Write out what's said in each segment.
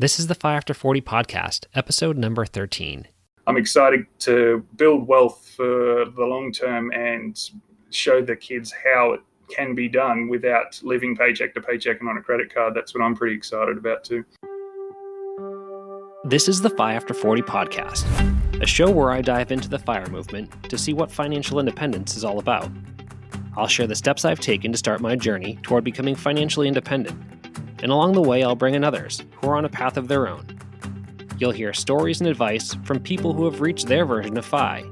This is the 5 After 40 podcast, episode number 13. I'm excited to build wealth for the long term and show the kids how it can be done without living paycheck to paycheck and on a credit card. That's what I'm pretty excited about too. This is the 5 After 40 podcast, a show where I dive into the FIRE movement to see what financial independence is all about. I'll share the steps I've taken to start my journey toward becoming financially independent. And along the way, I'll bring in others who are on a path of their own. You'll hear stories and advice from people who have reached their version of FI,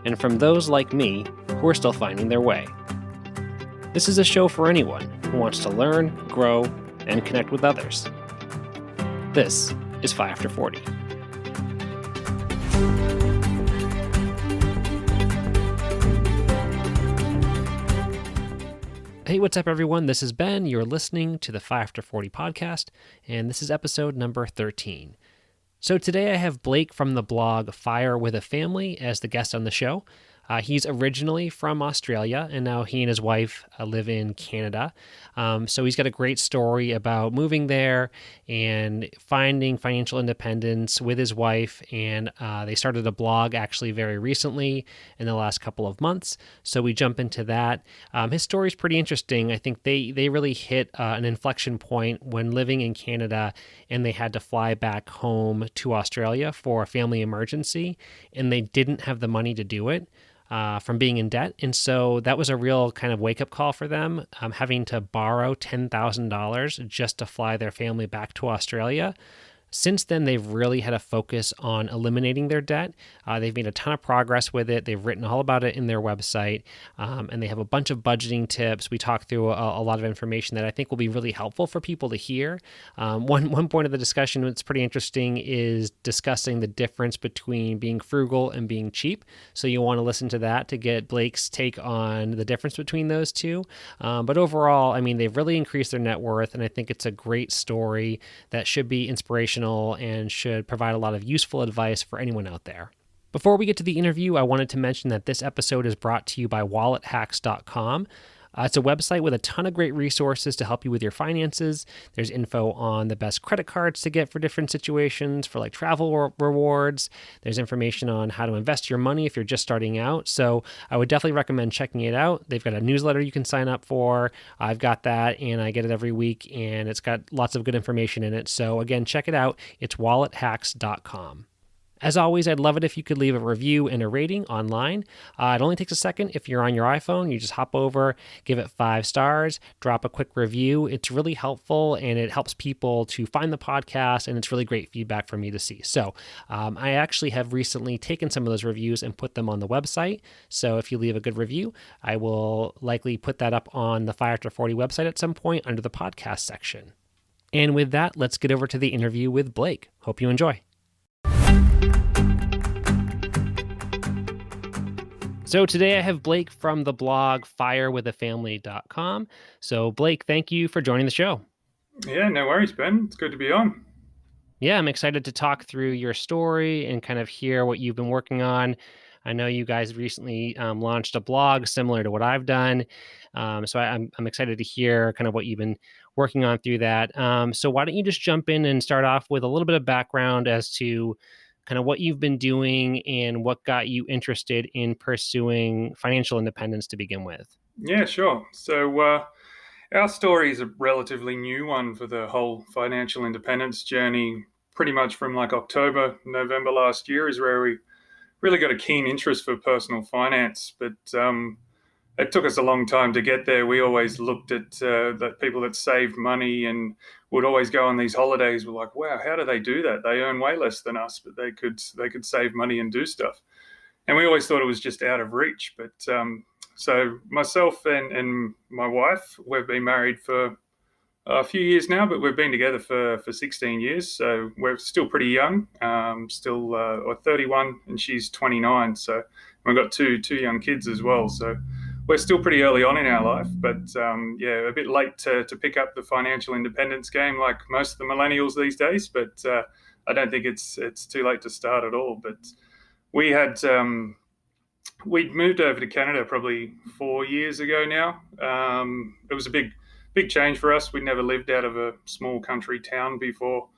and from those like me who are still finding their way. This is a show for anyone who wants to learn, grow, and connect with others. This is 5 After 40. Hey, what's up, everyone? This is Ben. You're listening to the 5 After 40 podcast, and this is episode number 13. So today I have Blake from the blog Fire with a Family as the guest on the show. He's originally from Australia, and now he and his wife live in Canada. So he's got a great story about moving there and finding financial independence with his wife. And they started a blog actually very recently in the last couple of months. So we jump into that. His story is pretty interesting. I think they really hit an inflection point when living in Canada, and they had to fly back home to Australia for a family emergency, and they didn't have the money to do it. From being in debt. And so that was a real kind of wake-up call for them, having to borrow $10,000 just to fly their family back to Australia. Since then, they've really had a focus on eliminating their debt. They've made a ton of progress with it. They've written all about it in their website, and they have a bunch of budgeting tips. We talk through a lot of information that I think will be really helpful for people to hear. One point of the discussion that's pretty interesting is discussing the difference between being frugal and being cheap. So you'll want to listen to that to get Blake's take on the difference between those two. But overall, I mean, they've really increased their net worth, and I think it's a great story that should be inspirational and should provide a lot of useful advice for anyone out there. Before we get to the interview, I wanted to mention that this episode is brought to you by wallethacks.com. It's a website with a ton of great resources to help you with your finances. There's info on the best credit cards to get for different situations, for like travel rewards. There's information on how to invest your money if you're just starting out. So I would definitely recommend checking it out. They've got a newsletter you can sign up for. I've got that, and I get it every week, and it's got lots of good information in it. So again, check it out. It's wallethacks.com. As always, I'd love it if you could leave a review and a rating online. It only takes a second. If you're on your iPhone, you just hop over, give it 5 stars, drop a quick review. It's really helpful, and it helps people to find the podcast, and it's really great feedback for me to see. So I actually have recently taken some of those reviews and put them on the website. So if you leave a good review, I will likely put that up on the 5 After 40 website at some point under the podcast section. And with that, let's get over to the interview with Blake. Hope you enjoy. So today I have Blake from the blog firewithafamily.com. So Blake, thank you for joining the show. Yeah, no worries, Ben. It's good to be on. Yeah, I'm excited to talk through your story and kind of hear what you've been working on. I know you guys recently launched a blog similar to what I've done. So I'm excited to hear kind of what you've been working on through that. So why don't you just jump in and start off with a little bit of background as to kind of what you've been doing and what got you interested in pursuing financial independence to begin with. Yeah, sure. So our story is a relatively new one for the whole financial independence journey. Pretty much from like October, November last year is where we really got a keen interest for personal finance. But it took us a long time to get there. We always looked at the people that saved money and would always go on these holidays. We're like, wow, how do they do that? They earn way less than us, but they could save money and do stuff. And we always thought it was just out of reach. But so myself and my wife, we've been married for a few years now, but we've been together for 16 years. So we're still pretty young, still 31 and she's 29. So we've got two young kids as well. So we're still pretty early on in our life, but yeah, a bit late to pick up the financial independence game like most of the millennials these days. But I don't think it's too late to start at all. But we had we'd moved over to Canada probably 4 years ago now. It was a big change for us. We'd never lived out of a small country town before,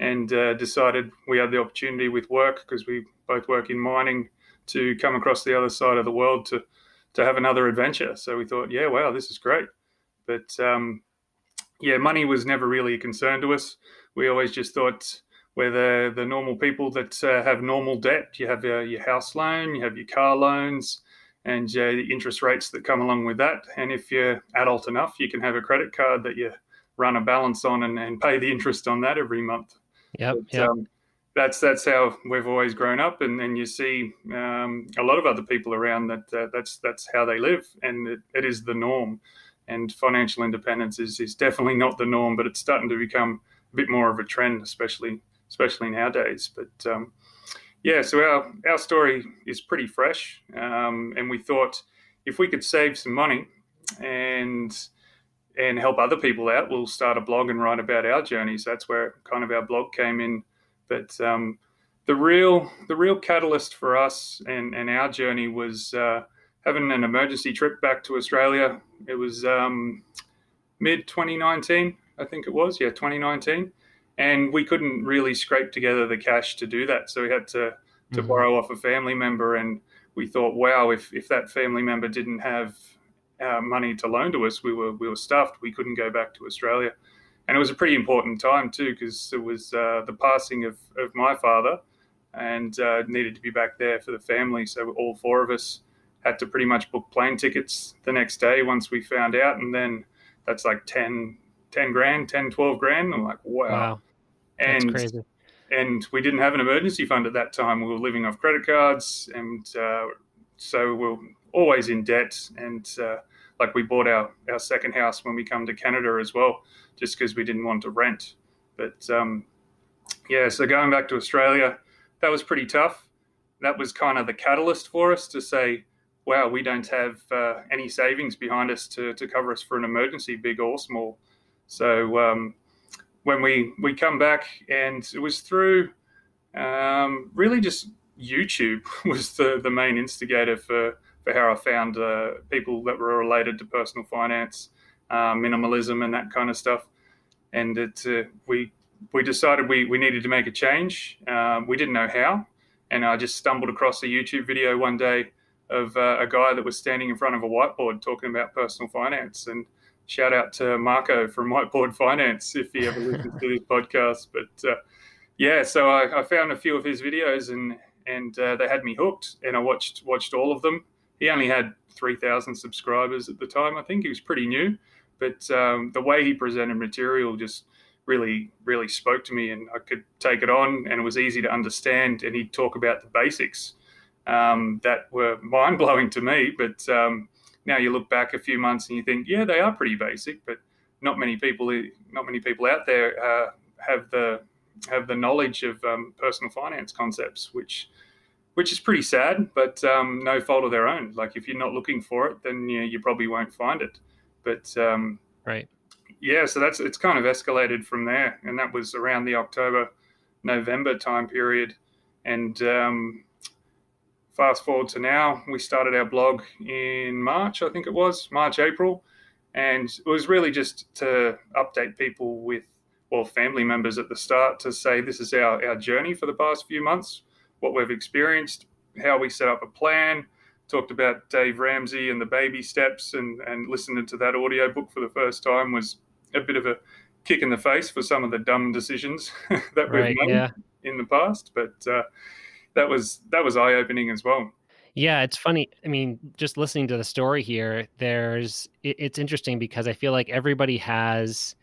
and decided we had the opportunity with work, because we both work in mining, to come across the other side of the world to have another adventure. So we thought, yeah, wow, this is great. But yeah, money was never really a concern to us. We always just thought we're the normal people that have normal debt. You have your house loan, you have your car loans, and the interest rates that come along with that. And if you're adult enough, you can have a credit card that you run a balance on, and pay the interest on that every month. Yep. But Yep. that's how we've always grown up, and you see a lot of other people around that's how they live, and it is the norm. And financial independence is definitely not the norm, but it's starting to become a bit more of a trend, especially nowadays. But yeah, so our story is pretty fresh, and we thought if we could save some money and help other people out, we'll start a blog and write about our journeys. That's where kind of our blog came in. But the real catalyst for us and our journey was having an emergency trip back to Australia. It was mid 2019, I think it was. Yeah, 2019, and we couldn't really scrape together the cash to do that, so we had to Hmm. borrow off a family member. And we thought, wow, if that family member didn't have money to loan to us, we were stuffed. We couldn't go back to Australia, and it was a pretty important time too, because it was the passing of my father, and needed to be back there for the family. So all four of us had to pretty much book plane tickets the next day once we found out, and then that's like 10 grand, 10, 12 grand. I'm like, wow. Wow. That's And crazy. we didn't have an emergency fund at that time. We were living off credit cards, and so we were always in debt. And like, we bought our second house when we come to Canada as well, just because we didn't want to rent. But yeah, so going back to Australia, that was pretty tough. That was kind of the catalyst for us to say, wow, we don't have any savings behind us to cover us for an emergency, big or small. So when we come back, and it was through really just YouTube was the main instigator for how I found people that were related to personal finance, minimalism, and that kind of stuff. And we decided we needed to make a change. We didn't know how, and I just stumbled across a YouTube video one day of a guy that was standing in front of a whiteboard talking about personal finance. And shout out to Marco from Whiteboard Finance if he ever listens to this podcast. But yeah, so I found a few of his videos, and they had me hooked, and I watched all of them. He only had 3,000 subscribers at the time. I think he was pretty new, but the way he presented material just really spoke to me, and I could take it on, and it was easy to understand. And he'd talk about the basics that were mind blowing to me. But now you look back a few months and you think, yeah, they are pretty basic, but not many people out there have the knowledge of personal finance concepts, which is pretty sad, but no fault of their own. Like, if you're not looking for it, then you probably won't find it. But Right. yeah, so it's kind of escalated from there, and that was around the October, November time period. And fast forward to now, we started our blog in March, I think it was March, April, and it was really just to update people with, well, family members at the start, to say this is our journey for the past few months, what we've experienced, how we set up a plan. Talked about Dave Ramsey and the baby steps, and listening to that audio book for the first time was a bit of a kick in the face for some of the dumb decisions that we've Right. made Yeah. in the past. But that was eye opening as well. Yeah, it's funny. I mean, just listening to the story here, it's interesting because I feel like everybody has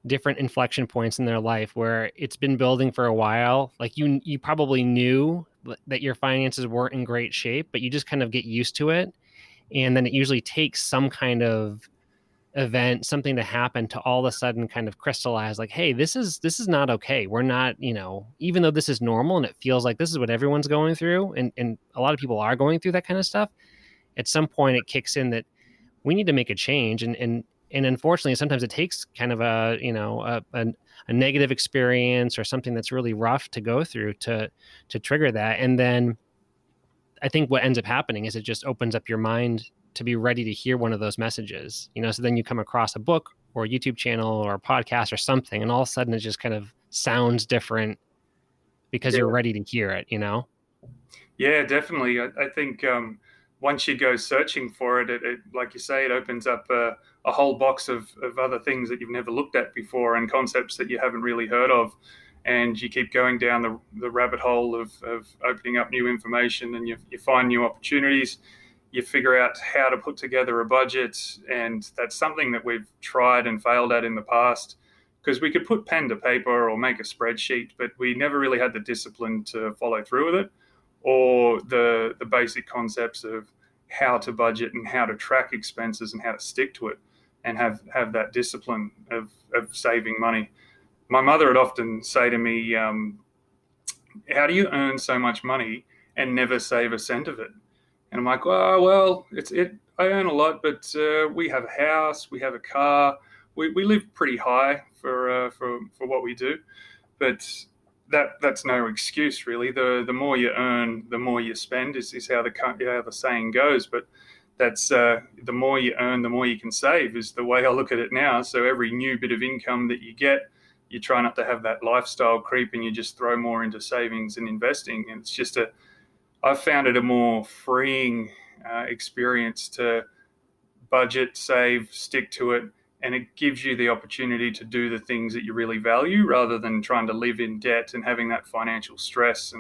different inflection points in their life where it's been building for a while. Like, you probably knew that your finances weren't in great shape, but you just kind of get used to it. And then it usually takes some kind of event, something to happen to all of a sudden kind of crystallize, like, hey, this is not okay. We're not, even though this is normal and it feels like this is what everyone's going through, and a lot of people are going through that kind of stuff, at some point it kicks in that we need to make a change. And unfortunately, sometimes it takes kind of a negative experience or something that's really rough to go through to trigger that. And then I think what ends up happening is it just opens up your mind to be ready to hear one of those messages. So then you come across a book or a YouTube channel or a podcast or something, and all of a sudden it just kind of sounds different because you're ready to hear it, you know? Yeah, definitely. I think once you go searching for it, like you say, it opens up a whole box of other things that you've never looked at before and concepts that you haven't really heard of. And you keep going down the rabbit hole of opening up new information, and you find new opportunities. You figure out how to put together a budget. And that's something that we've tried and failed at in the past, because we could put pen to paper or make a spreadsheet, but we never really had the discipline to follow through with it, or the basic concepts of how to budget and how to track expenses and how to stick to it and have that discipline of saving money. My mother would often say to me, how do you earn so much money and never save a cent of it? And I'm like, well, I earn a lot, but we have a house, we have a car, we live pretty high for what we do, but that's no excuse really. The more you earn, the more you spend is how the saying goes. But that's the more you earn, the more you can save is the way I look at it now. So every new bit of income that you get, you try not to have that lifestyle creep, and you just throw more into savings and investing. And it's just I've found it a more freeing experience to budget, save, stick to it, and it gives you the opportunity to do the things that you really value rather than trying to live in debt and having that financial stress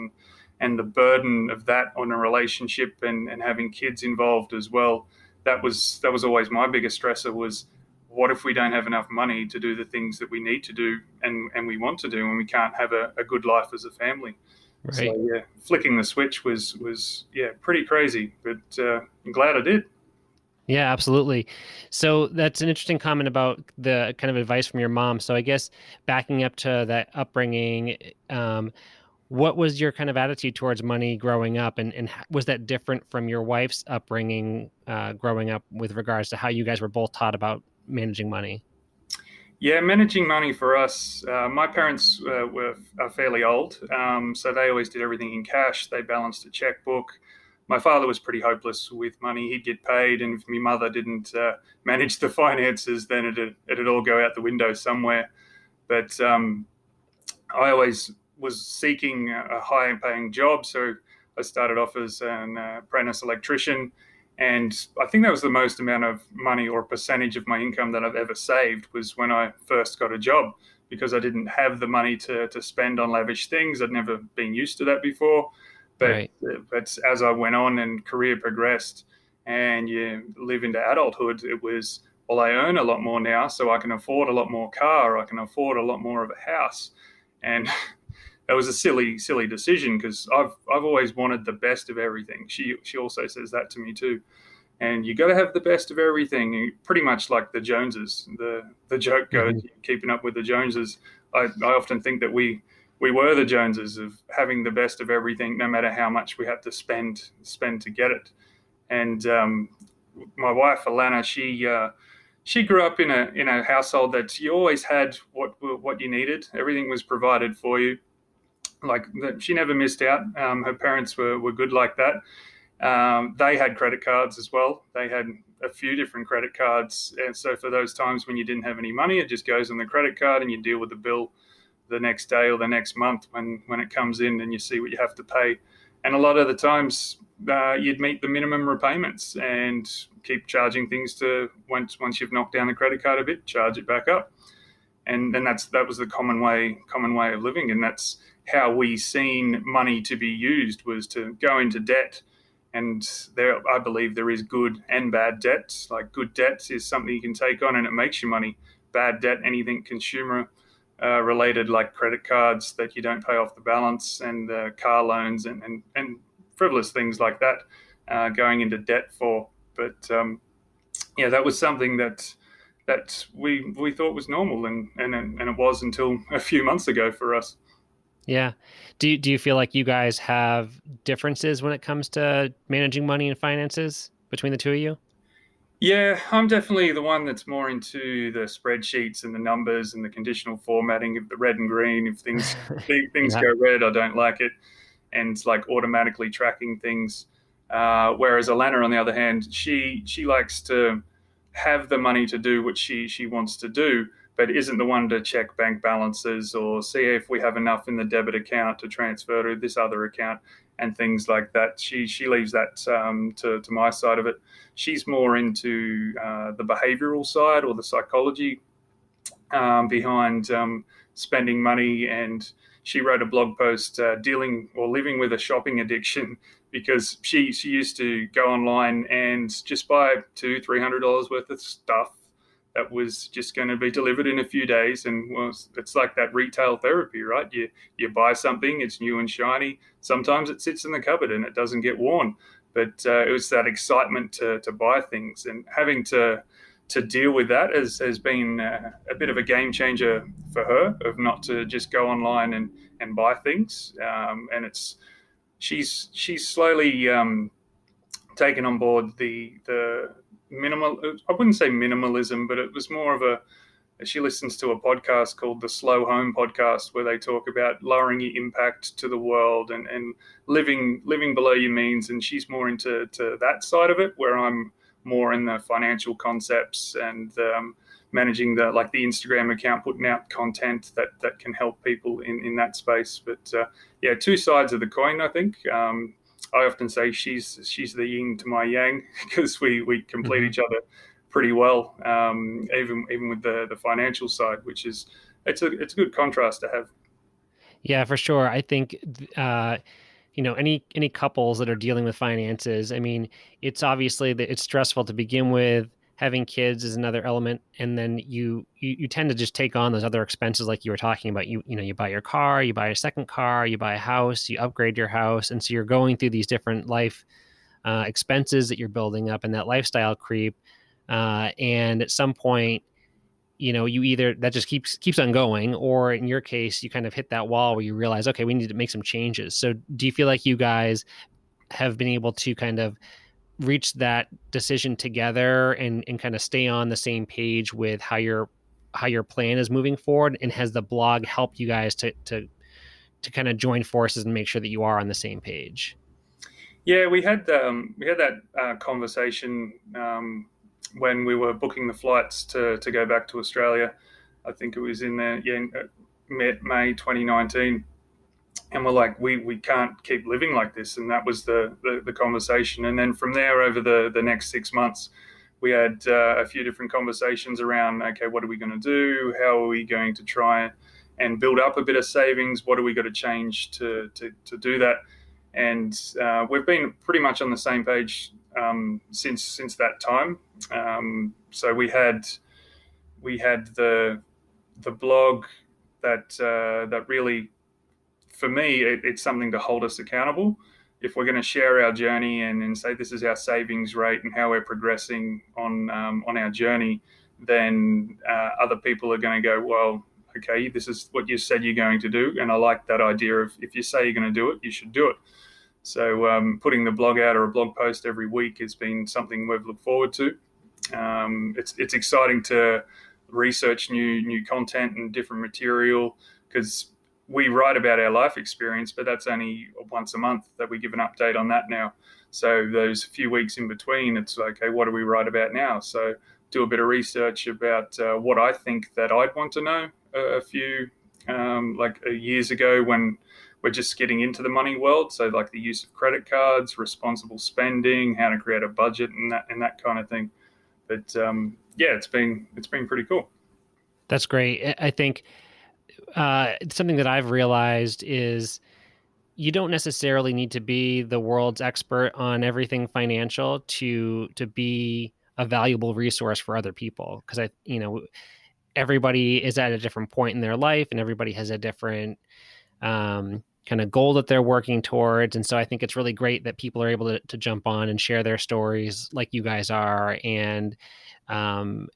and the burden of that on a relationship, and having kids involved as well. That was always my biggest stressor, was what if we don't have enough money to do the things that we need to do and we want to do, and we can't have a good life as a family. So Right. yeah, flicking the switch was yeah, pretty crazy, but I'm glad I did. Yeah, absolutely. So that's an interesting comment about the kind of advice from your mom. So I guess backing up to that upbringing, what was your kind of attitude towards money growing up, and was that different from your wife's upbringing growing up with regards to how you guys were both taught about managing money? Yeah, managing money for us, my parents are fairly old, so they always did everything in cash. They balanced a checkbook. My father was pretty hopeless with money. He'd get paid, and if my mother didn't manage the finances, then it'd all go out the window somewhere. But I always was seeking a high paying job. So I started off as an apprentice electrician. And I think that was the most amount of money or percentage of my income that I've ever saved, was when I first got a job, because I didn't have the money to spend on lavish things. I'd never been used to that before. But, Right. but as I went on and career progressed and you live into adulthood, it was, well, I earn a lot more now, so I can afford a lot more car. I can afford a lot more of a house. And that was a silly decision, because I've always wanted the best of everything. She also says that to me too. And you got to have the best of everything, pretty much like the Joneses. The joke goes, Hmm. keeping up with the Joneses. I often think that we were the Joneses, of having the best of everything, no matter how much we had to spend to get it. And my wife Allanah, she grew up in a household that you always had what you needed. Everything was provided for you. Like, she never missed out. Her parents were good like that. They had credit cards as well. They had a few different credit cards, and so for those times when you didn't have any money, it just goes on the credit card, and you deal with the bill the next day or the next month when it comes in, and you see what you have to pay. And a lot of the times, you'd meet the minimum repayments and keep charging things to once you've knocked down the credit card a bit, charge it back up. And then that was the common way of living, and that's how we seen money to be used, was to go into debt. And there, I believe there is good and bad debt. Like, good debt is something you can take on and it makes you money. Bad debt, anything consumer related, like credit cards that you don't pay off the balance, and car loans, and frivolous things like that, going into debt for. But yeah, that was something that we thought was normal, and it was until a few months ago for us. Yeah. Do you feel like you guys have differences when it comes to managing money and finances between the two of you? Yeah, I'm definitely the one that's more into the spreadsheets and the numbers and the conditional formatting of the red and green. If things Yeah. go red, I don't like it, and it's like automatically tracking things. Whereas Alana, on the other hand, she likes to have the money to do what she wants to do, but isn't the one to check bank balances or see if we have enough in the debit account to transfer to this other account and things like that. She leaves that to my side of it. She's more into the behavioral side or the psychology behind spending money. And she wrote a blog post dealing or living with a shopping addiction because she used to go online and just buy $200-300 worth of stuff that was just going to be delivered in a few days. And well, it's like that retail therapy, right? You buy something, it's new and shiny. Sometimes it sits in the cupboard and it doesn't get worn. But it was that excitement to buy things, and having to deal with that has been a bit of a game changer for her, of not to just go online and buy things. And she's slowly taken on board the minimal. I wouldn't say minimalism, but it was more of a. She listens to a podcast called the Slow Home Podcast, where they talk about lowering your impact to the world and living below your means. And she's more into that side of it, where I'm more in the financial concepts and managing the Instagram account, putting out content that can help people in that space. But yeah, two sides of the coin, I think. I often say she's the yin to my yang because we complete each other pretty well, even with the financial side, which is it's a good contrast to have. Yeah, for sure. I think any couples that are dealing with finances, I mean, it's obviously that it's stressful to begin with. Having kids is another element, and then you tend to just take on those other expenses like you were talking about. You buy your car, you buy a second car, you buy a house, you upgrade your house, and so you're going through these different life expenses that you're building up, and that lifestyle creep. And at some point, you either that just keeps on going, or in your case, you kind of hit that wall where you realize, okay, we need to make some changes. So do you feel like you guys have been able to kind of reach that decision together and kind of stay on the same page with how your plan is moving forward? And has the blog helped you guys to kind of join forces and make sure that you are on the same page? Yeah, we had that conversation when we were booking the flights to go back to Australia. I think it was in May 2019, and we're like, we can't keep living like this. And that was the conversation. And then from there, over the next 6 months, we had a few different conversations around, okay, what are we going to do? How are we going to try and build up a bit of savings? What are we got to change to do that? And we've been pretty much on the same page since that time. So we had the blog that really, for me, it's something to hold us accountable. If we're going to share our journey and say this is our savings rate and how we're progressing on our journey, then other people are going to go, well, okay, this is what you said you're going to do, and I like that idea of, if you say you're going to do it, you should do it. So putting the blog out, or a blog post every week, has been something we've looked forward to. It's exciting to research new content and different material, because we write about our life experience, but that's only once a month that we give an update on that now. So those few weeks in between, it's like, okay, what do we write about now? So do a bit of research about what I think that I'd want to know a few years ago, when we're just getting into the money world. So like the use of credit cards, responsible spending, how to create a budget, and that kind of thing. But yeah, it's been pretty cool. That's great. I think something that I've realized is you don't necessarily need to be the world's expert on everything financial to be a valuable resource for other people. Because everybody is at a different point in their life, and everybody has a different kind of goal that they're working towards. And so I think it's really great that people are able to jump on and share their stories like you guys are, and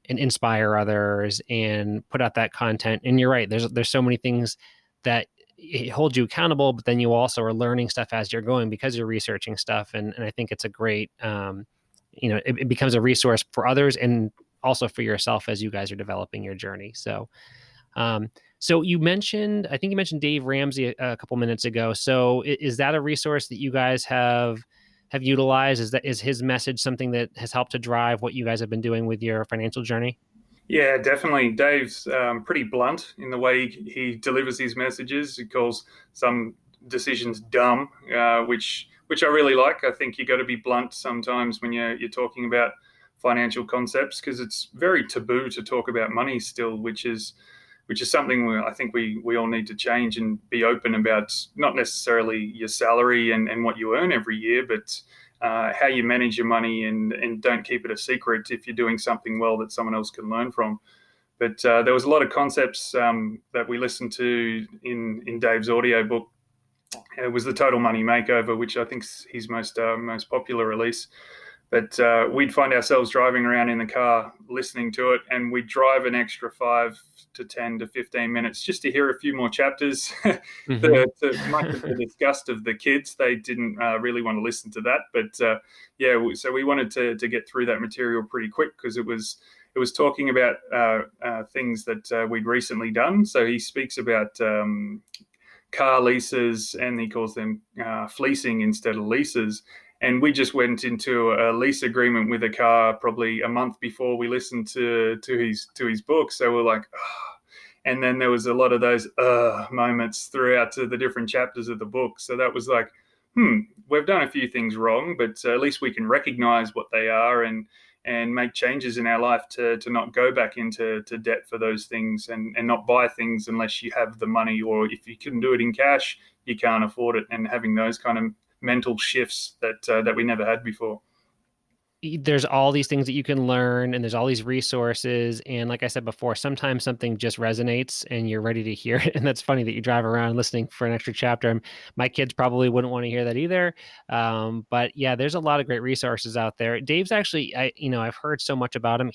inspire others and put out that content. And you're right, there's so many things that it holds you accountable, but then you also are learning stuff as you're going because you're researching stuff. And I think it's a great, it becomes a resource for others and also for yourself as you guys are developing your journey. So you mentioned, I think you mentioned Dave Ramsey a couple minutes ago. So is that a resource that you guys have utilized? Is his message something that has helped to drive what you guys have been doing with your financial journey? Yeah, definitely. Dave's pretty blunt in the way he delivers his messages. He calls some decisions dumb, which I really like. I think you got to be blunt sometimes when you're talking about financial concepts because it's very taboo to talk about money still, which is something I think we all need to change and be open about. Not necessarily your salary and what you earn every year, but how you manage your money and don't keep it a secret if you're doing something well that someone else can learn from. But there was a lot of concepts that we listened to in Dave's audio book. It was the Total Money Makeover, which I think is his most popular release. But we'd find ourselves driving around in the car listening to it, and we'd drive an extra 5 to 10 to 15 minutes just to hear a few more chapters. Hmm. Much of the disgust of the kids, they didn't really want to listen to that. But yeah, so we wanted to get through that material pretty quick because it was talking about things that we'd recently done. So he speaks about car leases, and he calls them fleecing instead of leases. And we just went into a lease agreement with a car probably a month before we listened to his book. So we're like, oh. And then there was a lot of those moments throughout the different chapters of the book. So that was like, we've done a few things wrong, but at least we can recognize what they are and make changes in our life to not go back into debt for those things and not buy things unless you have the money, or if you can do it in cash, you can't afford it, and having those kind of mental shifts that we never had before. There's all these things that you can learn and there's all these resources, and like I said before, sometimes something just resonates and you're ready to hear it. And that's funny that you drive around listening for an extra chapter. My kids probably wouldn't want to hear that either. But yeah, there's a lot of great resources out there. Dave's actually, I've heard so much about him.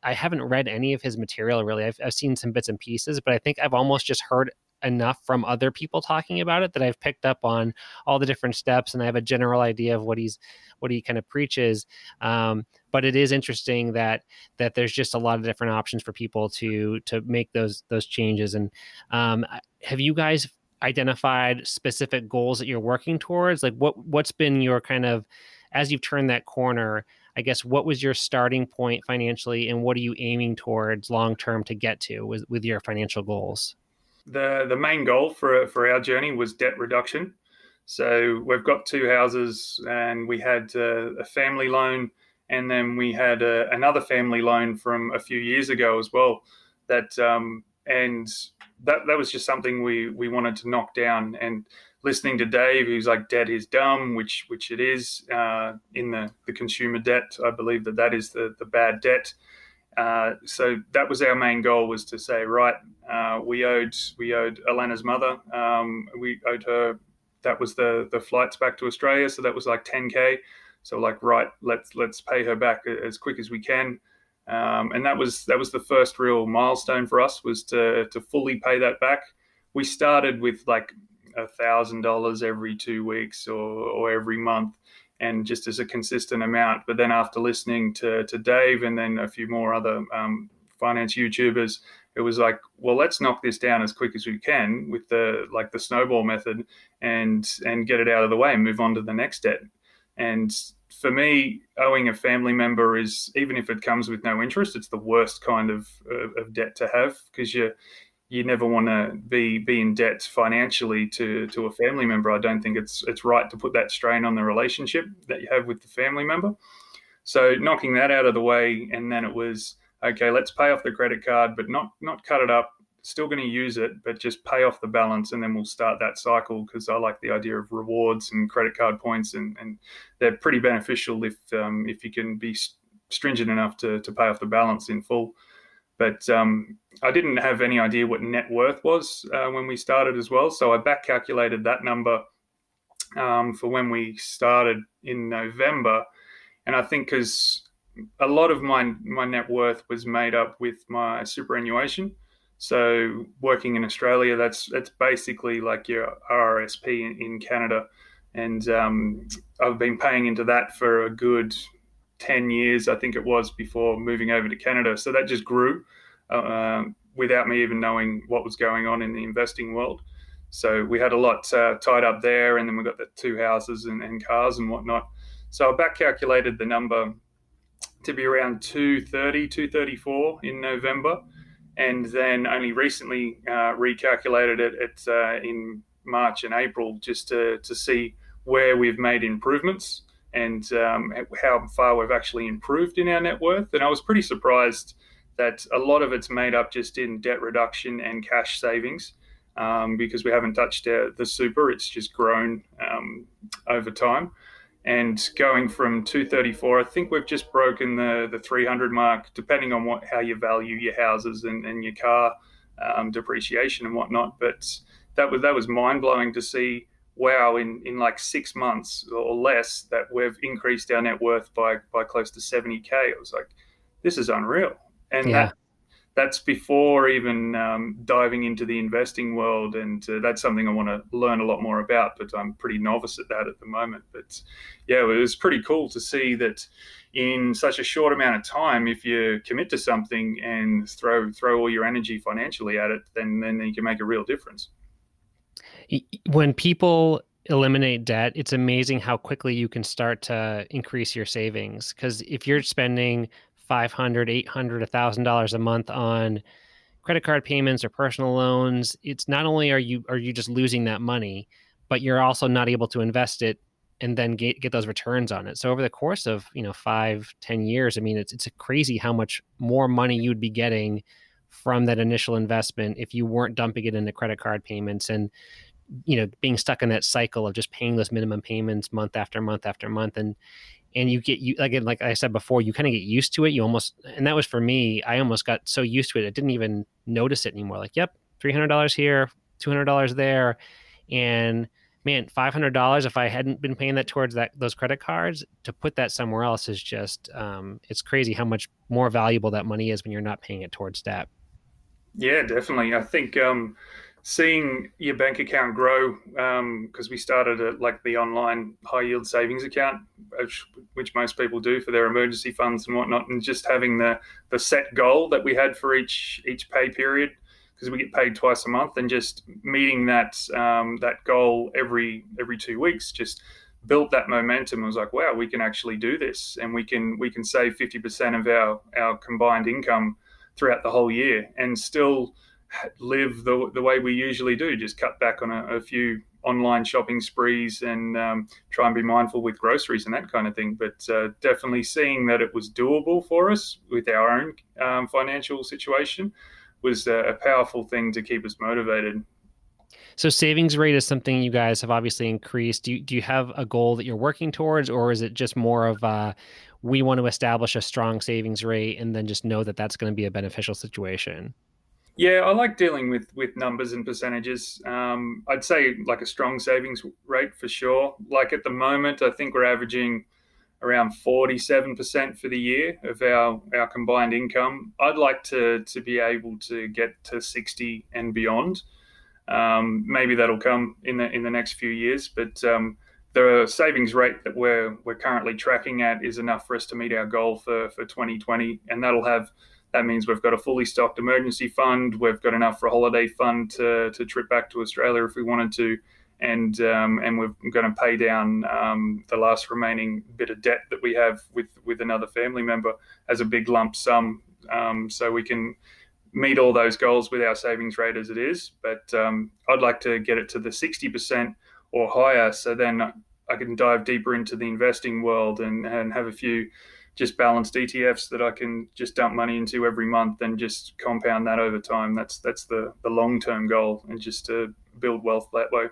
I haven't read any of his material really. I've seen some bits and pieces, but I think I've almost just heard enough from other people talking about it that I've picked up on all the different steps, and I have a general idea of what he kind of preaches. But it is interesting that there's just a lot of different options for people to make those changes. And have you guys identified specific goals that you're working towards? Like what's been your kind of, as you've turned that corner, I guess, what was your starting point financially, and what are you aiming towards long term to get to with your financial goals? The main goal for our journey was debt reduction. So we've got two houses, and we had a family loan, and then we had another family loan from a few years ago as well. And that was just something we wanted to knock down. And listening to Dave, who's like, debt is dumb, which it is in the consumer debt. I believe that is the bad debt. So that was our main goal, was to say, right, we owed Alannah's mother. We owed her. That was the flights back to Australia. So that was like 10K. So like, right, let's pay her back as quick as we can. And that was the first real milestone for us, was to fully pay that back. We started with like $1,000 every 2 weeks or every month, and just as a consistent amount. But then after listening to Dave and then a few more other finance YouTubers, it was like, well, let's knock this down as quick as we can with the snowball method, and get it out of the way and move on to the next debt. And for me, owing a family member is, even if it comes with no interest, it's the worst kind of debt to have, because you never want to be in debt financially to a family member. I don't think it's right to put that strain on the relationship that you have with the family member. So knocking that out of the way, and then it was, okay, let's pay off the credit card, but not cut it up. Still going to use it, but just pay off the balance, and then we'll start that cycle, because I like the idea of rewards and credit card points, and they're pretty beneficial if you can be stringent enough to pay off the balance in full. But I didn't have any idea what net worth was when we started as well. So I back calculated that number for when we started in November. And I think because a lot of my net worth was made up with my superannuation. So working in Australia, that's basically like your RRSP in Canada. And I've been paying into that for a good 10 years, I think it was, before moving over to Canada. So that just grew without me even knowing what was going on in the investing world. So we had a lot tied up there, and then we got the two houses and cars and whatnot. So I back calculated the number to be around 230, 234 in November, and then only recently recalculated it in March and April just to see where we've made improvements and how far we've actually improved in our net worth. And I was pretty surprised that a lot of it's made up just in debt reduction and cash savings. Because we haven't touched the super, it's just grown over time. And going from 234, I think we've just broken the 300 mark, depending on how you value your houses and your car depreciation and whatnot. But that was mind blowing to see. Wow, in like 6 months or less, that we've increased our net worth by close to 70K. I was like, this is unreal, and Yeah. that's before even diving into the investing world. And that's something I want to learn a lot more about, but I'm pretty novice at that at the moment. But yeah, it was pretty cool to see that in such a short amount of time, if you commit to something and throw all your energy financially at it, then you can make a real difference. When people eliminate debt, it's amazing how quickly you can start to increase your savings. Because if you're spending 500, 800, $1,000 a month on credit card payments or personal loans, it's not only are you just losing that money, but you're also not able to invest it and then get those returns on it. So over the course of 5, 10 years, I mean, it's crazy how much more money you'd be getting from that initial investment if you weren't dumping it into credit card payments and being stuck in that cycle of just paying those minimum payments month after month after month. And you again, like I said before, you kind of get used to it. You almost, and that was for me, I almost got so used to it I didn't even notice it anymore. Like, yep, $300 here, $200 there. And man, $500, if I hadn't been paying that towards those credit cards, to put that somewhere else is just it's crazy how much more valuable that money is when you're not paying it towards debt. Yeah, definitely. I think seeing your bank account grow, because we started like the online high yield savings account, which most people do for their emergency funds and whatnot, and just having the set goal that we had for each pay period, because we get paid twice a month, and just meeting that goal every 2 weeks just built that momentum. I was like, wow, we can actually do this, and we can save 50% of our combined income throughout the whole year and still live the way we usually do, just cut back on a few online shopping sprees and try and be mindful with groceries and that kind of thing. But definitely seeing that it was doable for us with our own financial situation was a powerful thing to keep us motivated. So savings rate is something you guys have obviously increased. Do you have a goal that you're working towards, or is it just more of we want to establish a strong savings rate and then just know that that's going to be a beneficial situation? Yeah, I like dealing with numbers and percentages. I'd say like a strong savings rate for sure. Like at the moment, I think we're averaging around 47% for the year of our combined income. I'd like to be able to get to 60 and beyond. Maybe that'll come in the next few years, but the savings rate that we're currently tracking at is enough for us to meet our goal for 2020, and that means we've got a fully stocked emergency fund. We've got enough for a holiday fund to trip back to Australia if we wanted to, and we're going to pay down the last remaining bit of debt that we have with another family member as a big lump sum, so we can meet all those goals with our savings rate as it is. But I'd like to get it to the 60% or higher, so then I can dive deeper into the investing world and have a few just balanced ETFs that I can just dump money into every month and just compound that over time. That's the long term goal, and just to build wealth that way.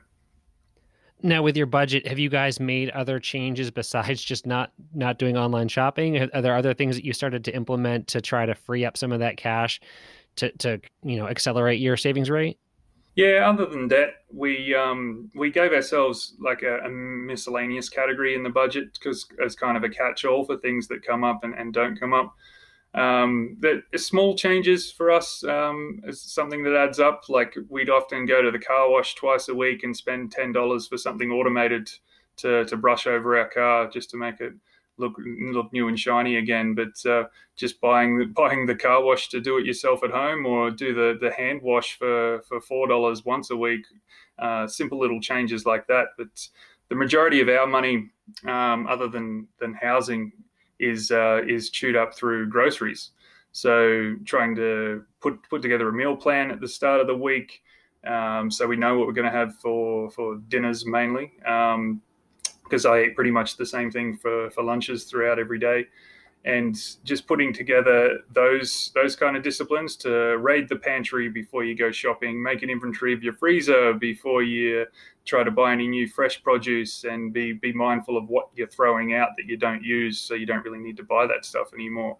Now, with your budget, have you guys made other changes besides just not doing online shopping? Are there other things that you started to implement to try to free up some of that cash to accelerate your savings rate? Yeah, other than that, we gave ourselves like a miscellaneous category in the budget, because as kind of a catch-all for things that come up and don't come up. That small changes for us is something that adds up. Like we'd often go to the car wash twice a week and spend $10 for something automated to brush over our car just to make it look new and shiny again. But just buying the car wash to do it yourself at home, or do the hand wash for $4 once a week. Simple little changes like that. But the majority of our money, other than housing, is chewed up through groceries. So trying to put together a meal plan at the start of the week, so we know what we're going to have for dinners mainly. Because I eat pretty much the same thing for lunches throughout every day, and just putting together those kind of disciplines to raid the pantry before you go shopping, make an inventory of your freezer before you try to buy any new fresh produce, and be mindful of what you're throwing out that you don't use, so you don't really need to buy that stuff anymore.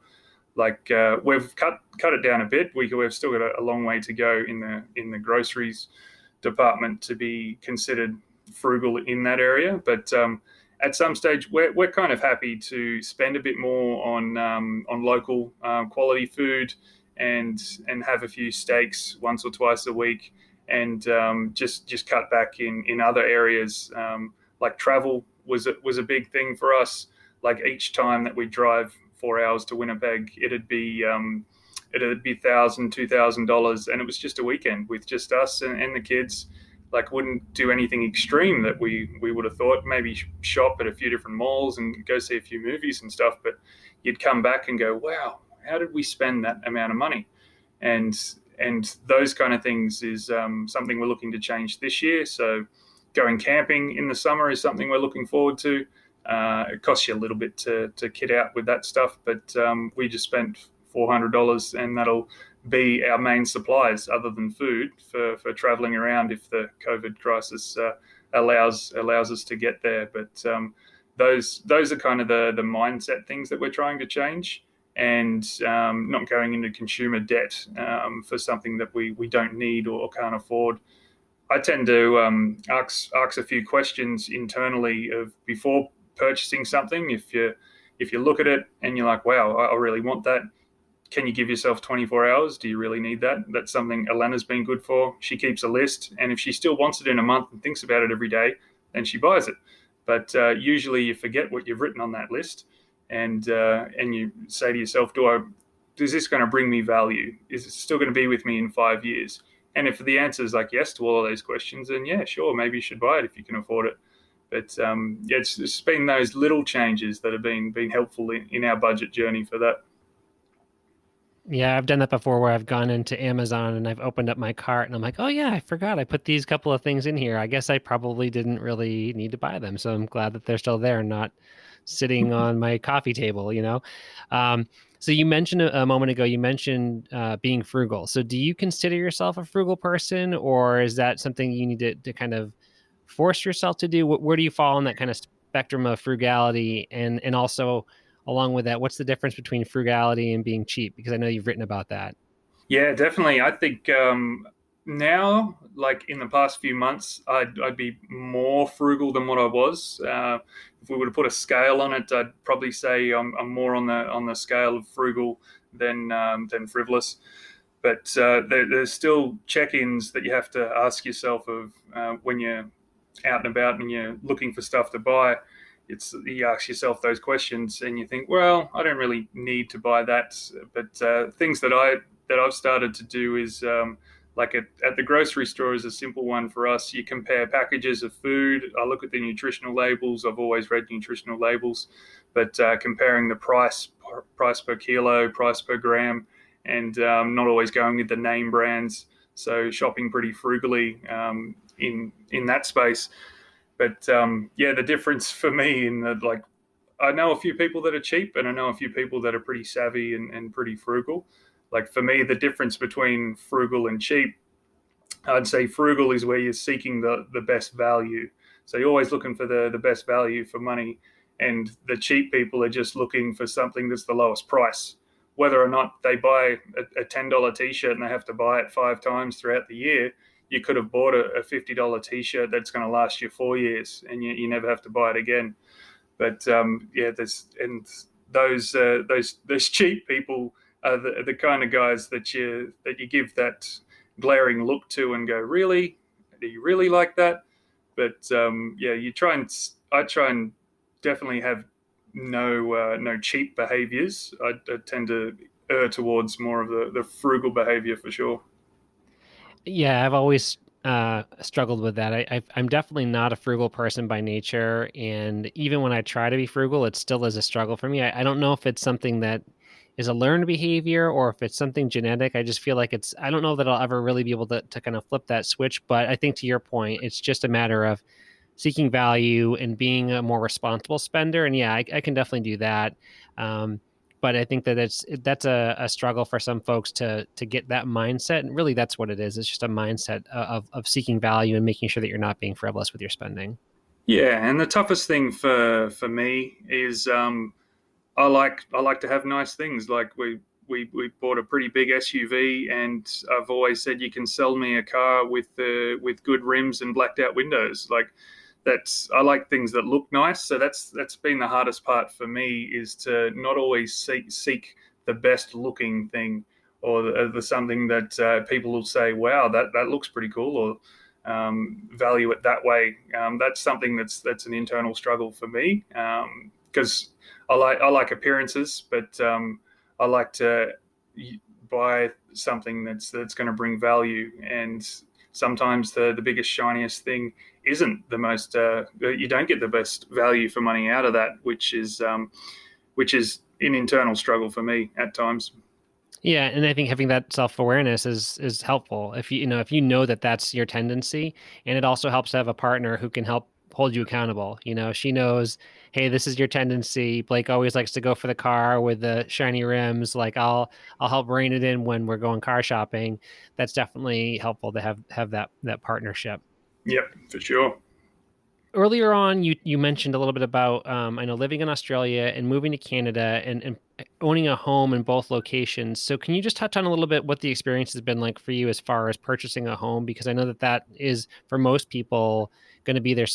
Like we've cut it down a bit. We've still got a long way to go in the groceries department to be considered frugal in that area. But at some stage, we're kind of happy to spend a bit more on local quality food, and have a few steaks once or twice a week, and just cut back in other areas. Like travel was a big thing for us. Like each time that we drive 4 hours to Winnipeg, it'd be $1,000, $2,000, and it was just a weekend with just us and the kids. Like wouldn't do anything extreme that we would have thought. Maybe shop at a few different malls and go see a few movies and stuff. But you'd come back and go, wow, how did we spend that amount of money? And and those kind of things is something we're looking to change this year. So going camping in the summer is something we're looking forward to. It costs you a little bit to kit out with that stuff, but we just spent $400, and that'll be our main supplies other than food for traveling around if the COVID crisis allows us to get there. But those are kind of the mindset things that we're trying to change, and not going into consumer debt for something that we don't need or can't afford. I tend to ask a few questions internally of before purchasing something. If you look at it and you're like, wow, I really want that, can you give yourself 24 hours? Do you really need that? That's something Alannah's been good for. She keeps a list, and if she still wants it in a month and thinks about it every day, then she buys it. But usually you forget what you've written on that list, and you say to yourself, is this going to bring me value? Is it still going to be with me in 5 years? And if the answer is like yes to all of those questions, then yeah, sure, maybe you should buy it if you can afford it. But yeah, it's been those little changes that have been helpful in our budget journey for that. Yeah, I've done that before where I've gone into Amazon and I've opened up my cart and I'm like, oh yeah, I forgot I put these couple of things in here. I guess I probably didn't really need to buy them. So I'm glad that they're still there and not sitting on my coffee table. Um, so you mentioned a moment ago, you mentioned being frugal. So do you consider yourself a frugal person, or is that something you need to kind of force yourself to do? Where do you fall on that kind of spectrum of frugality? And also, along with that, what's the difference between frugality and being cheap? Because I know you've written about that. Yeah, definitely. I think now, like in the past few months, I'd be more frugal than what I was. If we were to put a scale on it, I'd probably say I'm more on the scale of frugal than frivolous. But there's still check-ins that you have to ask yourself of when you're out and about and you're looking for stuff to buy. It's you ask yourself those questions and you think, well, I don't really need to buy that. But things that I've started to do is like at the grocery store is a simple one for us. You compare packages of food. I look at the nutritional labels. I've always read nutritional labels, but comparing the price per kilo, price per gram, and not always going with the name brands. So shopping pretty frugally in that space. But yeah, the difference for me in the like, I know a few people that are cheap, and I know a few people that are pretty savvy and pretty frugal. Like for me, the difference between frugal and cheap, I'd say frugal is where you're seeking the best value. So you're always looking for the best value for money. And the cheap people are just looking for something that's the lowest price. Whether or not they buy a $10 t shirt and they have to buy it 5 times throughout the year, you could have bought a $50 t shirt that's going to last you 4 years, and you never have to buy it again. But yeah, those cheap people are the kind of guys that you give that glaring look to and go, really, do you really like that? But yeah, I try and definitely have no cheap behaviors. I tend to err towards more of the frugal behavior for sure. Yeah, I've always struggled with that. I'm definitely not a frugal person by nature, and even when I try to be frugal, it still is a struggle for me. I don't know if it's something that is a learned behavior or if it's something genetic. I just feel like I don't know that I'll ever really be able to kind of flip that switch. But I think to your point, it's just a matter of seeking value and being a more responsible spender. And yeah, I can definitely do that. Um, but I think that that's a struggle for some folks to get that mindset. And really, that's what it is. It's just a mindset of seeking value and making sure that you're not being frivolous with your spending. Yeah, and the toughest thing for me is I like to have nice things. Like we bought a pretty big SUV, and I've always said you can sell me a car with good rims and blacked out windows. Like that's I like things that look nice. So that's been the hardest part for me is to not always seek the best looking thing or the something that people will say, wow, that looks pretty cool, or value it that way. That's something that's an internal struggle for me because I like appearances, but I like to buy something that's going to bring value. And sometimes the biggest shiniest thing isn't the most. You don't get the best value for money out of that, which is an internal struggle for me at times. Yeah, and I think having that self-awareness is helpful. If you know that that's your tendency, and it also helps to have a partner who can help hold you accountable. She knows, hey, this is your tendency. Blake always likes to go for the car with the shiny rims. Like I'll help rein it in when we're going car shopping. That's definitely helpful to have that partnership. Yep, for sure. Earlier on, you mentioned a little bit about I know living in Australia and moving to Canada and owning a home in both locations. So can you just touch on a little bit what the experience has been like for you as far as purchasing a home? Because I know that is for most people going to be their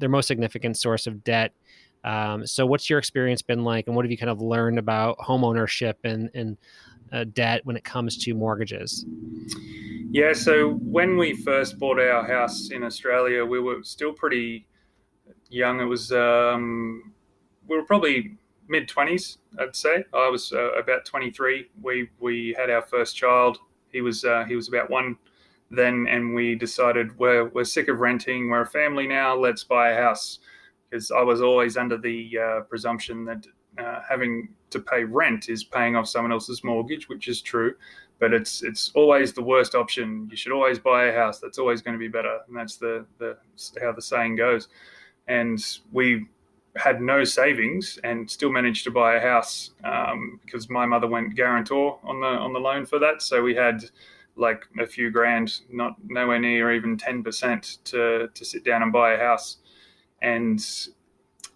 most significant source of debt. So what's your experience been like, and what have you kind of learned about home ownership and debt when it comes to mortgages? Yeah, so when we first bought our house in Australia, we were still pretty young. It was we were probably mid 20s, I'd say. I was about 23. We had our first child. He was about one then, and we decided we're sick of renting. We're a family now. Let's buy a house. Because I was always under the presumption that having to pay rent is paying off someone else's mortgage, which is true, but it's always the worst option. You should always buy a house. That's always going to be better, and that's the how the saying goes. And we had no savings and still managed to buy a house because my mother went guarantor on the loan for that. So we had like a few grand, not nowhere near even 10% to sit down and buy a house. And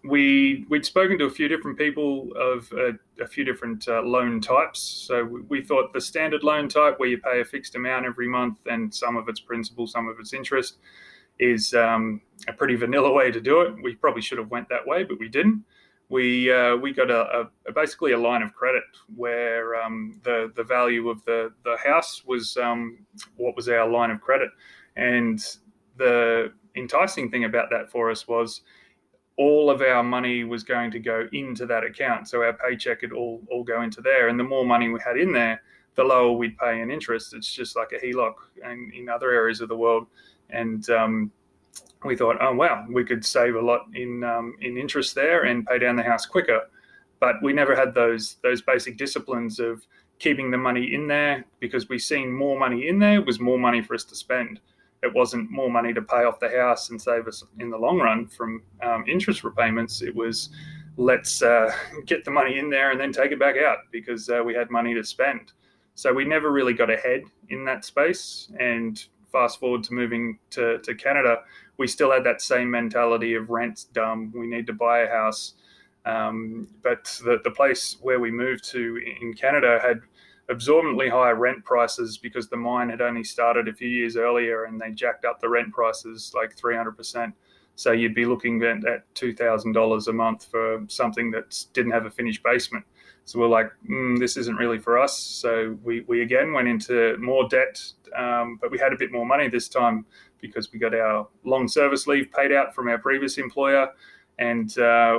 we'd spoken to a few different people of a few different loan types. So we thought the standard loan type, where you pay a fixed amount every month and some of its principal, some of its interest, is a pretty vanilla way to do it. We probably should have went that way, but we didn't. We got basically a line of credit where the value of the house was what was our line of credit, and the enticing thing about that for us was all of our money was going to go into that account. So our paycheck would all go into there. And the more money we had in there, the lower we'd pay in interest. It's just like a HELOC in other areas of the world. And we thought, oh, wow, we could save a lot in interest there and pay down the house quicker. But we never had those basic disciplines of keeping the money in there, because we seen more money in there was more money for us to spend. It wasn't more money to pay off the house and save us in the long run from interest repayments. It was let's get the money in there and then take it back out because we had money to spend. So we never really got ahead in that space. And fast forward to moving to Canada, we still had that same mentality of rent's dumb. We need to buy a house. But the place where we moved to in Canada had absorbently high rent prices because the mine had only started a few years earlier and they jacked up the rent prices like 300%. So you'd be looking at $2,000 a month for something that didn't have a finished basement. So we're like, this isn't really for us. So we again went into more debt, but we had a bit more money this time because we got our long service leave paid out from our previous employer, and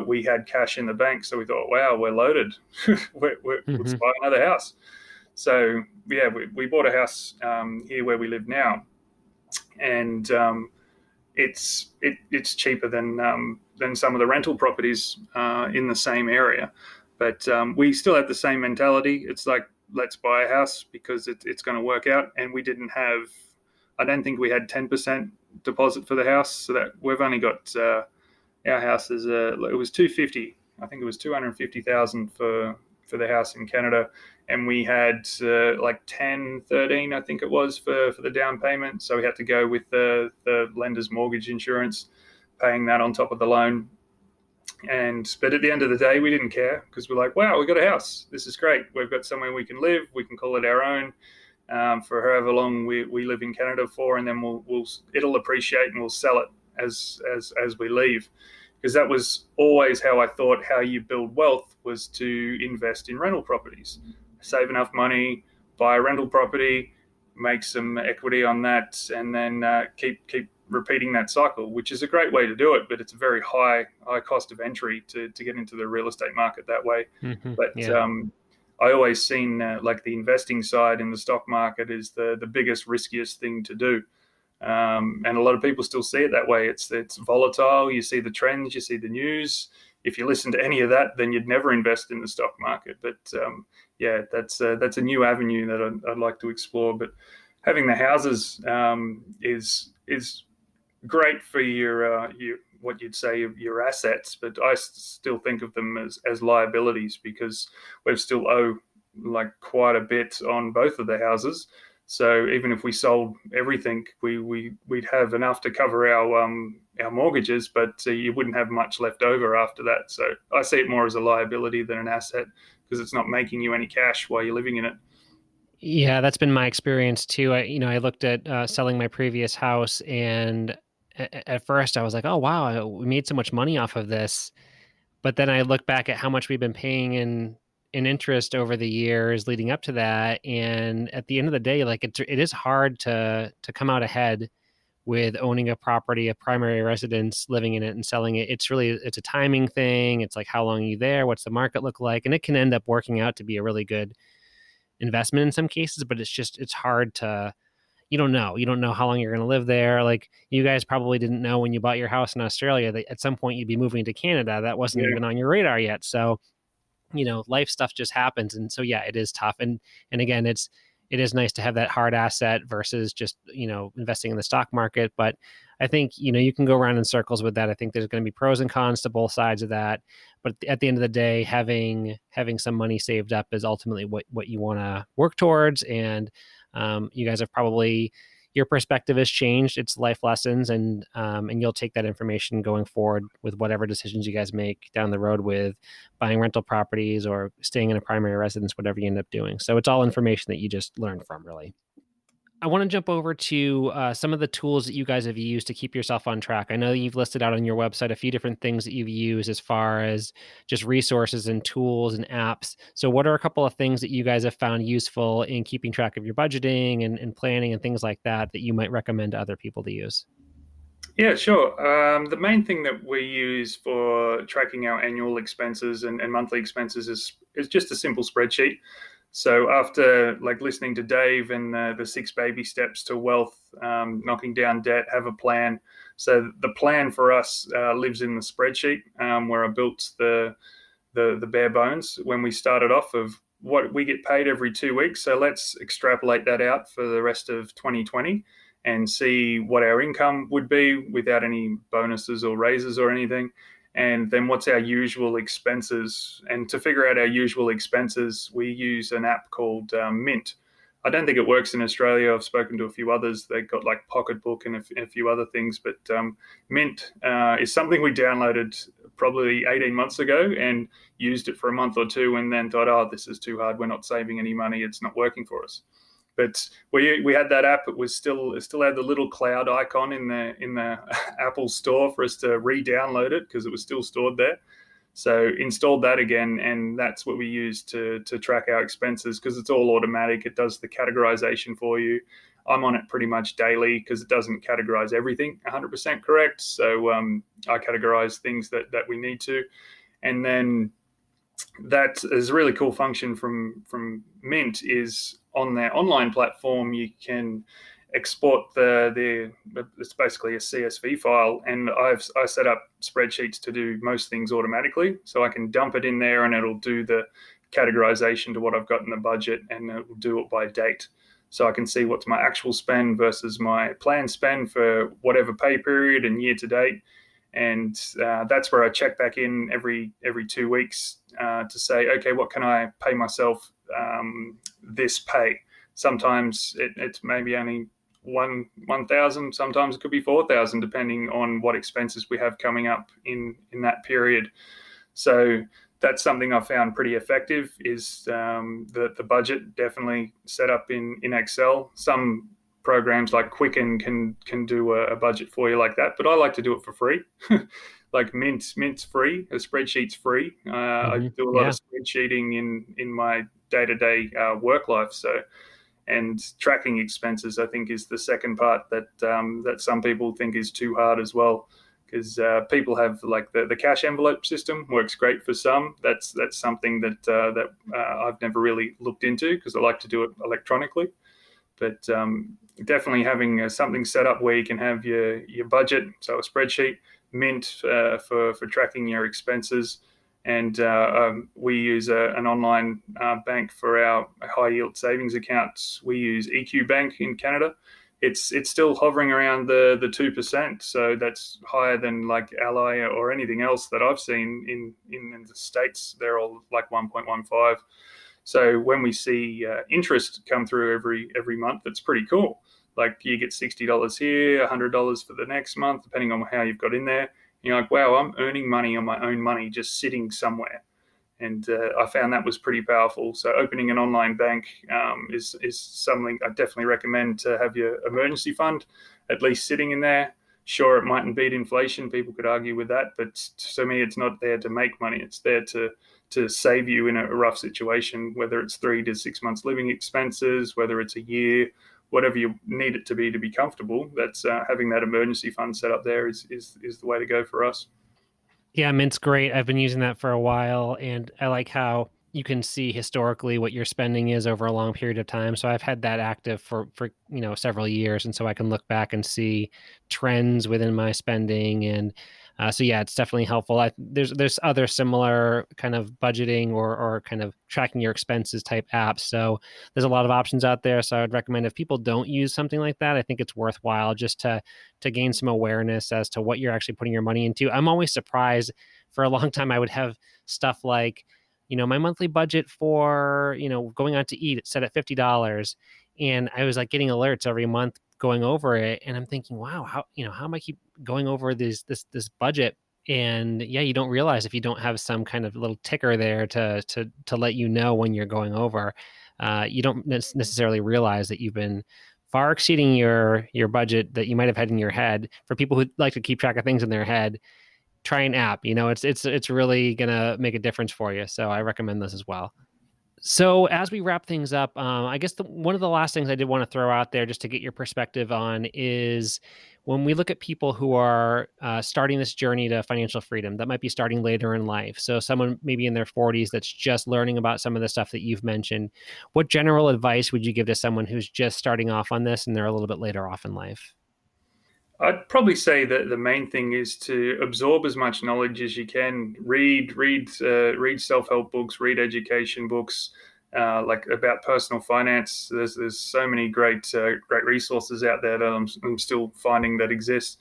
we had cash in the bank. So we thought, wow, we're loaded. Let's Hmm. buy another house. So yeah, we bought a house here where we live now, and it's cheaper than some of the rental properties in the same area. But we still have the same mentality. It's like, let's buy a house because it's going to work out. And we didn't have, I don't think we had 10% deposit for the house, so that we've only got our house is it was 250. I think it was 250,000 for the house in Canada, and we had like 10, 13, I think it was for the down payment. So we had to go with the lender's mortgage insurance, paying that on top of the loan. But at the end of the day, we didn't care because we're like, wow, we got a house. This is great. We've got somewhere we can live. We can call it our own for however long we live in Canada for, and then it'll appreciate and we'll sell it as we leave. Because that was always how I thought how you build wealth was to invest in rental properties, save enough money, buy a rental property, make some equity on that, and then keep repeating that cycle, which is a great way to do it. But it's a very high cost of entry to get into the real estate market that way. But Yeah. I always seen like the investing side in the stock market is the biggest, riskiest thing to do. And a lot of people still see it that way. It's volatile. You see the trends, you see the news. If you listen to any of that, then you'd never invest in the stock market. But yeah, that's a new avenue that I'd like to explore. But having the houses is great for your what you'd say your assets, but I still think of them as liabilities because we've still owe like quite a bit on both of the houses. So even if we sold everything, we'd have enough to cover our mortgages, but you wouldn't have much left over after that. So I see it more as a liability than an asset because it's not making you any cash while you're living in it. Yeah, that's been my experience too. I looked at selling my previous house, and at first I was like, "Oh wow, we made so much money off of this." But then I look back at how much we've been paying in interest over the years leading up to that, and at the end of the day, like it is hard to come out ahead with owning a property, a primary residence, living in it and selling it. It's a timing thing. It's like how long are you there? What's the market look like? And it can end up working out to be a really good investment in some cases, but it's hard to you don't know how long you're going to live there. Like you guys probably didn't know when you bought your house in Australia that at some point you'd be moving to Canada. That wasn't Yeah, even on your radar yet. So life stuff just happens, and so yeah, it is tough. And again, it is nice to have that hard asset versus just investing in the stock market. But I think you can go around in circles with that. I think there's going to be pros and cons to both sides of that. But at the end of the day, having some money saved up is ultimately what you want to work towards. And you guys have probably your perspective has changed. It's life lessons, and you'll take that information going forward with whatever decisions you guys make down the road with buying rental properties or staying in a primary residence, whatever you end up doing. So it's all information that you just learn from, really. I want to jump over to some of the tools that you guys have used to keep yourself on track. I know you've listed out on your website a few different things that you've used as far as just resources and tools and apps. So, what are a couple of things that you guys have found useful in keeping track of your budgeting and planning and things like that that you might recommend to other people to use? yeah, sure. The main thing that we use for tracking our annual expenses and monthly expenses is just a simple spreadsheet. So after like listening to Dave and the 6 baby steps to wealth, knocking down debt, have a plan. So the plan for us lives in the spreadsheet where I built the bare bones when we started off of what we get paid every 2 weeks. So let's extrapolate that out for the rest of 2020 and see what our income would be without any bonuses or raises or anything. And then what's our usual expenses? And to figure out our usual expenses, we use an app called Mint. I don't think it works in Australia. I've spoken to a few others. They've got like Pocketbook and a few other things, but Mint is something we downloaded probably 18 months ago and used it for a month or two, and then thought, oh, this is too hard. We're not saving any money. It's not working for us. But we had that app. It still had the little cloud icon in the Apple Store for us to re-download it because it was still stored there. So installed that again, and that's what we use to track our expenses because it's all automatic. It does the categorization for you. I'm on it pretty much daily because it doesn't categorize everything 100% correct. So I categorize things that we need to, and then that is a really cool function from Mint is on their online platform. You can export the it's basically a CSV file, and I set up spreadsheets to do most things automatically, so I can dump it in there and it'll do the categorization to what I've got in the budget, and it will do it by date. So I can see what's my actual spend versus my planned spend for whatever pay period and year to date. And that's where I check back in every 2 weeks to say, okay, what can I pay myself this pay? Sometimes it's maybe only 1,000. Sometimes it could be 4,000, depending on what expenses we have coming up in that period. So that's something I found pretty effective. Is the budget definitely set up in Excel. Some programs like Quicken can do a budget for you like that, but I like to do it for free. Like Mint's free, a spreadsheet's free. I do a lot of Yeah. spreadsheeting in my day to day work life. So, and tracking expenses, I think, is the second part that some people think is too hard as well, because people have like the cash envelope system works great for some. That's something that I've never really looked into because I like to do it electronically. But definitely having something set up where you can have your budget, so a spreadsheet, Mint for tracking your expenses, and we use an online bank for our high yield savings accounts. We use EQ Bank in Canada. It's still hovering around the 2%, so that's higher than like Allanah or anything else that I've seen in the States. They're all like 1.15. So when we see interest come through every month, it's pretty cool. Like you get $60 here, $100 for the next month, depending on how you've got in there. You're like, wow, I'm earning money on my own money just sitting somewhere. And I found that was pretty powerful. So opening an online bank is something I definitely recommend to have your emergency fund at least sitting in there. Sure, it mightn't beat inflation. People could argue with that, but to me, it's not there to make money. It's there to save you in a rough situation, whether it's 3 to 6 months living expenses, whether it's a year, whatever you need it to be comfortable. That's having that emergency fund set up there is the way to go for us. Yeah, Mint's great. I've been using that for a while, and I like how you can see historically what your spending is over a long period of time. So I've had that active for several years, and so I can look back and see trends within my spending. And so yeah, it's definitely helpful. There's other similar kind of budgeting or kind of tracking your expenses type apps. So there's a lot of options out there. So I'd recommend if people don't use something like that, I think it's worthwhile just to gain some awareness as to what you're actually putting your money into. I'm always surprised. For a long time, I would have stuff like, my monthly budget for, going out to eat, it's set at $50. And I was like getting alerts every month going over it. And I'm thinking, wow, how am I keep going over this budget? And yeah, you don't realize if you don't have some kind of little ticker there to let you know when you're going over. You don't necessarily realize that you've been far exceeding your budget that you might have had in your head. For people who like to keep track of things in their head, try an app. It's really gonna make a difference for you. So I recommend this as well. So as we wrap things up, I guess one of the last things I did want to throw out there just to get your perspective on is when we look at people who are starting this journey to financial freedom, that might be starting later in life. So someone maybe in their 40s that's just learning about some of the stuff that you've mentioned. What general advice would you give to someone who's just starting off on this and they're a little bit later off in life? I'd probably say that the main thing is to absorb as much knowledge as you can. Read self help books, read education books, like about personal finance. There's so many great resources out there that I'm still finding that exist.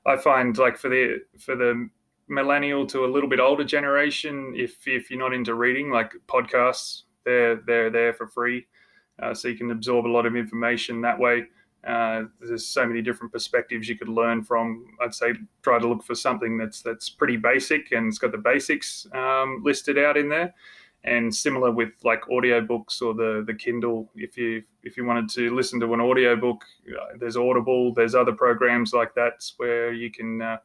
I find like for the millennial to a little bit older generation, if you're not into reading, like podcasts, they're there for free, so you can absorb a lot of information that way. There's so many different perspectives you could learn from. I'd say try to look for something that's pretty basic and it's got the basics listed out in there. And similar with like audiobooks or the Kindle, if you wanted to listen to an audiobook, there's Audible, there's other programs like that where you can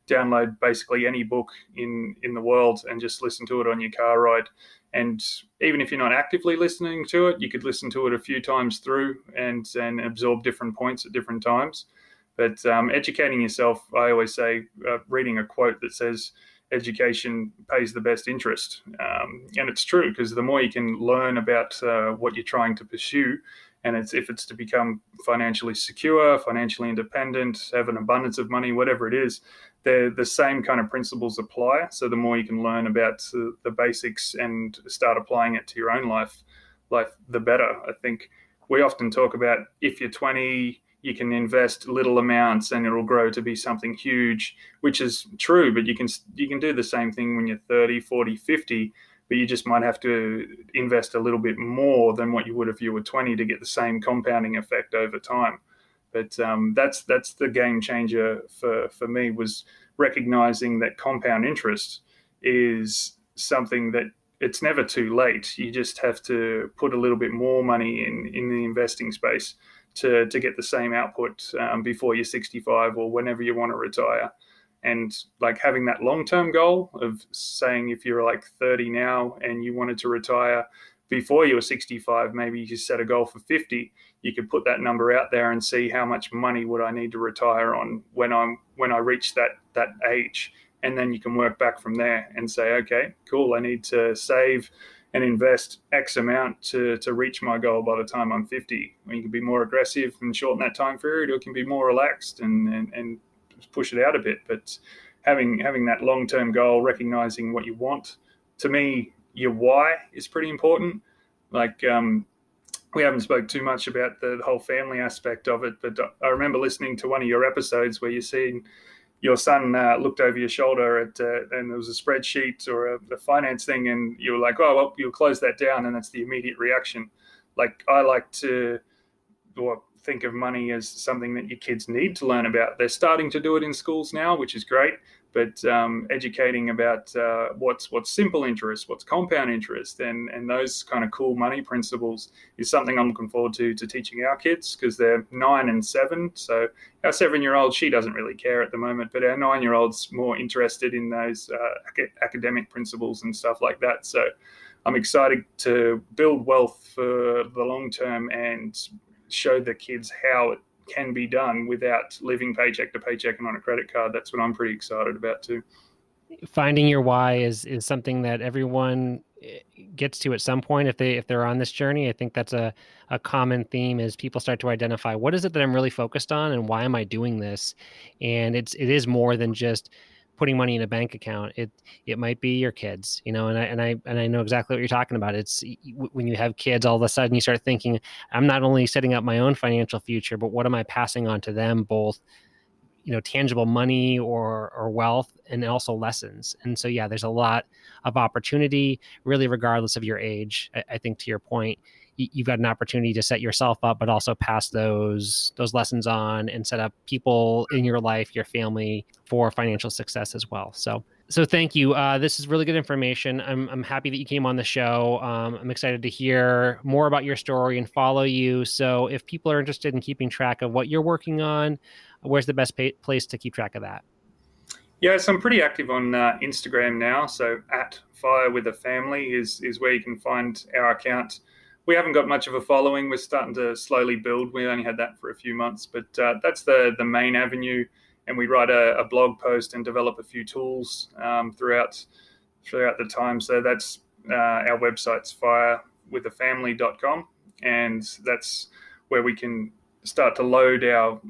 download basically any book in the world and just listen to it on your car ride. And even if you're not actively listening to it, you could listen to it a few times through and absorb different points at different times. But educating yourself, I always say, reading a quote that says, education pays the best interest. And it's true, because the more you can learn about what you're trying to pursue And if it's to become financially secure, financially independent, have an abundance of money, whatever it is, the same kind of principles apply. So the more you can learn about the basics and start applying it to your own life, the better. I think we often talk about if you're 20, you can invest little amounts and it'll grow to be something huge, which is true, but you can do the same thing when you're 30, 40, 50, but you just might have to invest a little bit more than what you would if you were 20 to get the same compounding effect over time. But that's the game changer for me, was recognizing that compound interest is something that it's never too late. You just have to put a little bit more money in the investing space to get the same output before you're 65 or whenever you want to retire. And like having that long-term goal of saying, if you're like 30 now and you wanted to retire before you were 65, maybe you set a goal for 50. You could put that number out there and see how much money would I need to retire on when I reach that age. And then you can work back from there and say, okay, cool, I need to save and invest X amount to reach my goal by the time I'm 50. You can be more aggressive and shorten that time period, or it can be more relaxed and push it out a bit. But having that long-term goal, recognizing what you want, to me, your why is pretty important. Like we haven't spoke too much about the whole family aspect of it, but I remember listening to one of your episodes where you're seeing your son looked over your shoulder and there was a spreadsheet or a finance thing, and you were like, oh, well, you'll close that down, and that's the immediate reaction. Like, I like to think of money as something that your kids need to learn about. They're starting to do it in schools now, which is great, but educating about what's simple interest, what's compound interest, and those kind of cool money principles is something I'm looking forward to teaching our kids, because they're 9 and 7. So our 7-year-old, she doesn't really care at the moment, but our 9-year-old's more interested in those academic principles and stuff like that. So I'm excited to build wealth for the long term and show the kids how it can be done without living paycheck to paycheck and on a credit card. That's what I'm pretty excited about too. Finding your why is something that everyone gets to at some point if they're on this journey. I think that's a common theme, as people start to identify, what is it that I'm really focused on and why am I doing this? And it is more than just putting money in a bank account. It might be your kids, and I know exactly what you're talking about. It's when you have kids, all of a sudden you start thinking, I'm not only setting up my own financial future, but what am I passing on to them, both tangible money or wealth, and also lessons. And so, yeah, there's a lot of opportunity, really, regardless of your age. I think, to your point, you've got an opportunity to set yourself up, but also pass those lessons on and set up people in your life, your family, for financial success as well. So thank you. This is really good information. I'm happy that you came on the show. I'm excited to hear more about your story and follow you. So if people are interested in keeping track of what you're working on, where's the best place to keep track of that? Yeah, so I'm pretty active on Instagram now. So at Fire with a Family is where you can find our account. We haven't got much of a following. We're starting to slowly build. We only had that for a few months, but that's the main avenue. And we write a blog post and develop a few tools throughout the time. So that's our website's firewithafamily.com, and that's where we can start to load our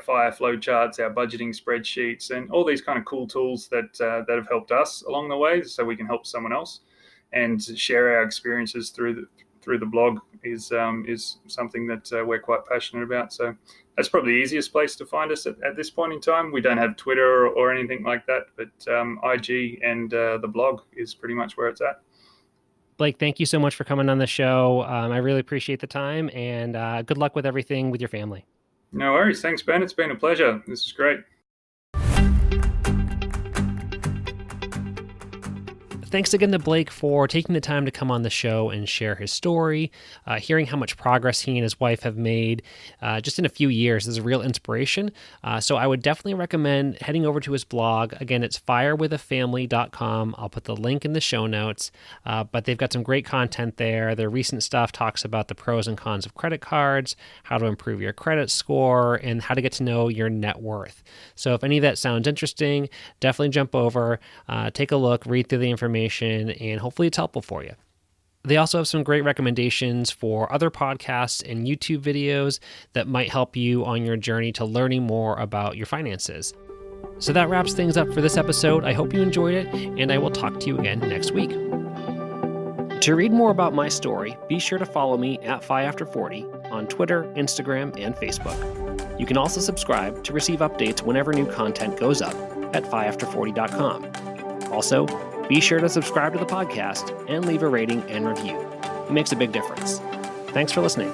fire flow charts, our budgeting spreadsheets, and all these kind of cool tools that have helped us along the way, so we can help someone else. And share our experiences through the blog is something that we're quite passionate about. So that's probably the easiest place to find us at this point in time. We don't have Twitter or anything like that, but IG and the blog is pretty much where it's at. Blake, thank you so much for coming on the show. I really appreciate the time, and good luck with everything with your family. No worries. Thanks, Ben. It's been a pleasure. This is great. Thanks again to Blake for taking the time to come on the show and share his story. Hearing how much progress he and his wife have made just in a few years is a real inspiration. So I would definitely recommend heading over to his blog. Again, it's firewithafamily.com. I'll put the link in the show notes. But they've got some great content there. Their recent stuff talks about the pros and cons of credit cards, how to improve your credit score, and how to get to know your net worth. So if any of that sounds interesting, definitely jump over, take a look, read through the information, and hopefully it's helpful for you. They also have some great recommendations for other podcasts and YouTube videos that might help you on your journey to learning more about your finances. So that wraps things up for this episode. I hope you enjoyed it, and I will talk to you again next week. To read more about my story, be sure to follow me at FiAfter40 on Twitter, Instagram, and Facebook. You can also subscribe to receive updates whenever new content goes up at FiAfter40.com. Also, be sure to subscribe to the podcast and leave a rating and review. It makes a big difference. Thanks for listening.